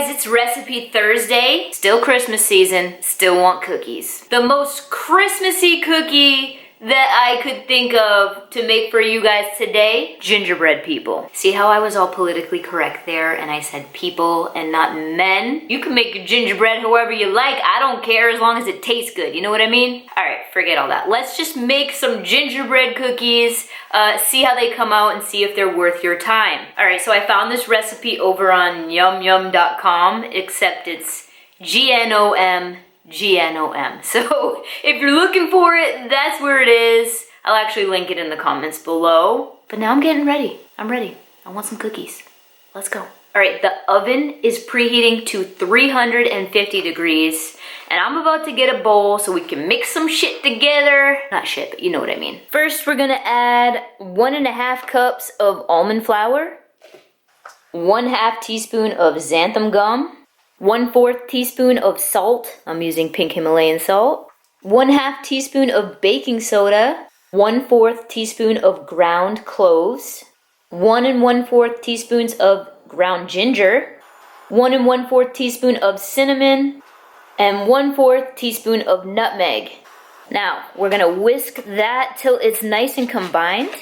guys, it's Recipe Thursday. Still Christmas season, still want cookies. The most Christmassy cookie that I could think of to make for you guys today, gingerbread people. See how I was all politically correct there and I said people and not men? You can make your gingerbread however you like. I don't care as long as it tastes good. You know what I mean? All right, forget all that. Let's just make some gingerbread cookies, see how they come out and see if they're worth your time. All right, so I found this recipe over on yumyum.com, except it's GNOM. So if you're looking for it, that's where it is. I'll actually link it in the comments below. But now I'm getting ready. I'm ready. I want some cookies. Let's go. All right, the oven is preheating to 350 degrees. And I'm about to get a bowl so we can mix some shit together. Not shit, but you know what I mean. First, we're gonna add 1.5 cups of almond flour, 1/2 teaspoon of xanthan gum, 1/4 teaspoon of salt. I'm using pink Himalayan salt. 1/2 teaspoon of baking soda. 1/4 teaspoon of ground cloves. 1 1/4 teaspoons of ground ginger. 1 1/4 teaspoon of cinnamon. And 1/4 teaspoon of nutmeg. Now, we're gonna whisk that till it's nice and combined.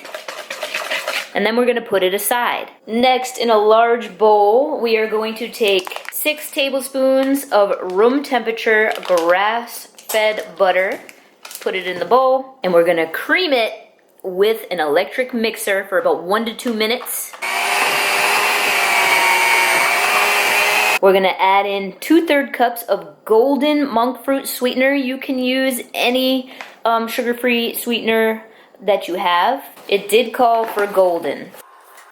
And then we're gonna put it aside. Next, in a large bowl, we are going to take 6 tablespoons of room temperature grass-fed butter. Put it in the bowl, and we're gonna cream it with an electric mixer for about 1 to 2 minutes. We're gonna add in 2/3 cups of golden monk fruit sweetener. You can use any sugar-free sweetener that you have. It did call for golden.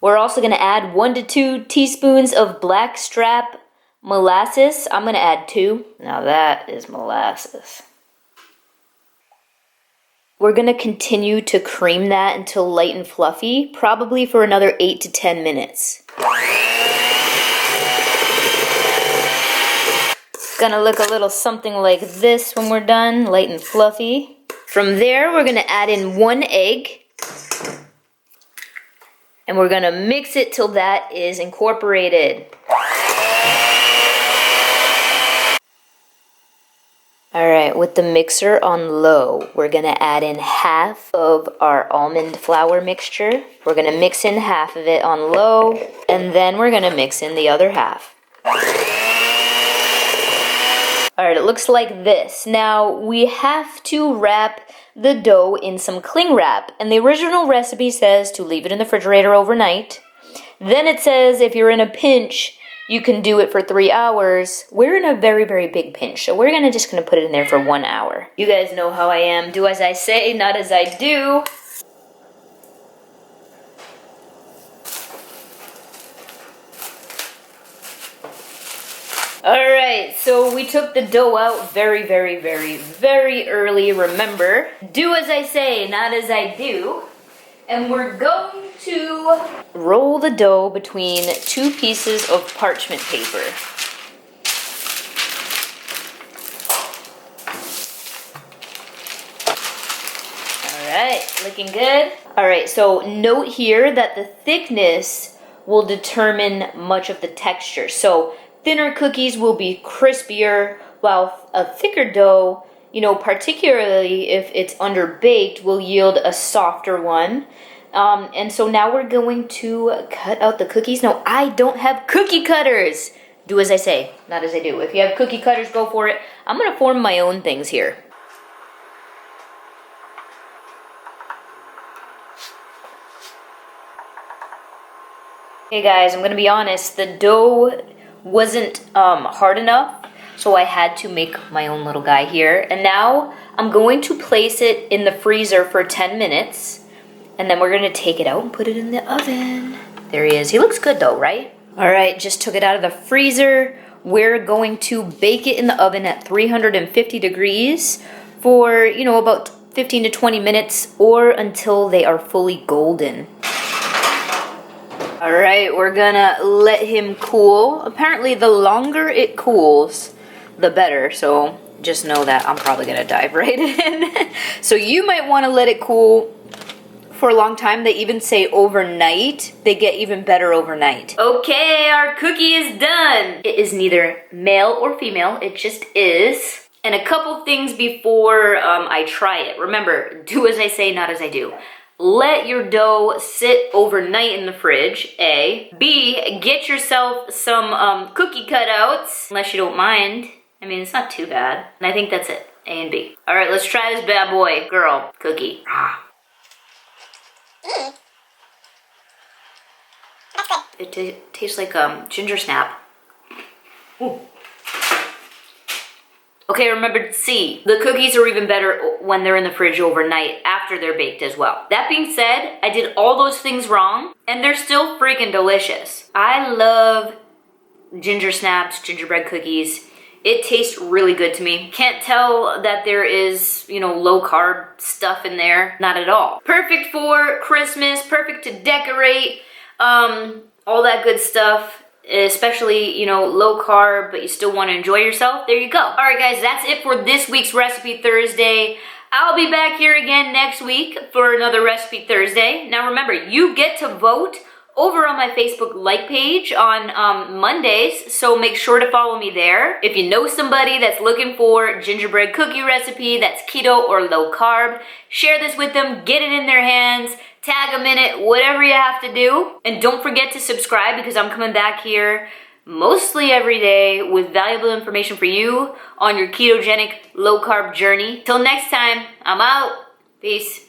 We're also gonna add 1 to 2 teaspoons of blackstrap molasses. I'm gonna add 2. Now that is molasses. We're gonna continue to cream that until light and fluffy, probably for another 8 to 10 minutes. It's gonna look a little something like this when we're done, light and fluffy. From there, we're gonna add in 1 egg. And we're gonna mix it till that is incorporated. All right, with the mixer on low, we're gonna add in half of our almond flour mixture. We're gonna mix in half of it on low, and then we're gonna mix in the other half. All right, it looks like this. Now, we have to wrap the dough in some cling wrap, and the original recipe says to leave it in the refrigerator overnight. Then it says if you're in a pinch, you can do it for 3 hours. We're in a very, very big pinch, so we're just gonna put it in there for 1 hour. You guys know how I am. Do as I say, not as I do. Alright, so we took the dough out very, very, very, very early. Remember, do as I say, not as I do. And we're going to roll the dough between 2 pieces of parchment paper. Alright, looking good. Alright, so note here that the thickness will determine much of the texture. So thinner cookies will be crispier, while a thicker dough, particularly if it's underbaked, will yield a softer one. And so now we're going to cut out the cookies. No, I don't have cookie cutters. Do as I say, not as I do. If you have cookie cutters, go for it. I'm going to form my own things here. Okay guys, I'm going to be honest. The dough wasn't hard enough, so I had to make my own little guy here. And now I'm going to place it in the freezer for 10 minutes. And then we're gonna take it out and put it in the oven. There he is. He looks good though, right? All right, just took it out of the freezer. We're going to bake it in the oven at 350 degrees for, about 15 to 20 minutes or until they are fully golden. All right, we're gonna let him cool. Apparently, the longer it cools, the better. So just know that I'm probably gonna dive right in. So you might wanna let it cool for a long time. They even say overnight. They get even better overnight. Okay, our cookie is done. It is neither male or female. It just is. And a couple things before I try it. Remember, do as I say, not as I do. Let your dough sit overnight in the fridge, A. B, get yourself some cookie cutouts, unless you don't mind. I mean, it's not too bad. And I think that's it, A and B. All right, let's try this bad boy. Girl, cookie. It tastes like ginger snap. Ooh. Okay, remember C. The cookies are even better when they're in the fridge overnight after they're baked as well. That being said, I did all those things wrong and they're still freaking delicious. I love ginger snaps, gingerbread cookies. It tastes really good to me. Can't tell that there is, low carb stuff in there. Not at all. Perfect for Christmas, perfect to decorate, all that good stuff. Especially, low carb, but you still want to enjoy yourself. There you go. All right, guys, that's it for this week's Recipe Thursday. I'll be back here again next week for another Recipe Thursday. Now remember, you get to vote over on my Facebook like page on Mondays, so make sure to follow me there. If you know somebody that's looking for gingerbread cookie recipe that's keto or low carb, share this with them, get it in their hands, tag them in it, whatever you have to do. And don't forget to subscribe because I'm coming back here mostly every day with valuable information for you on your ketogenic low carb journey. Till next time, I'm out. Peace.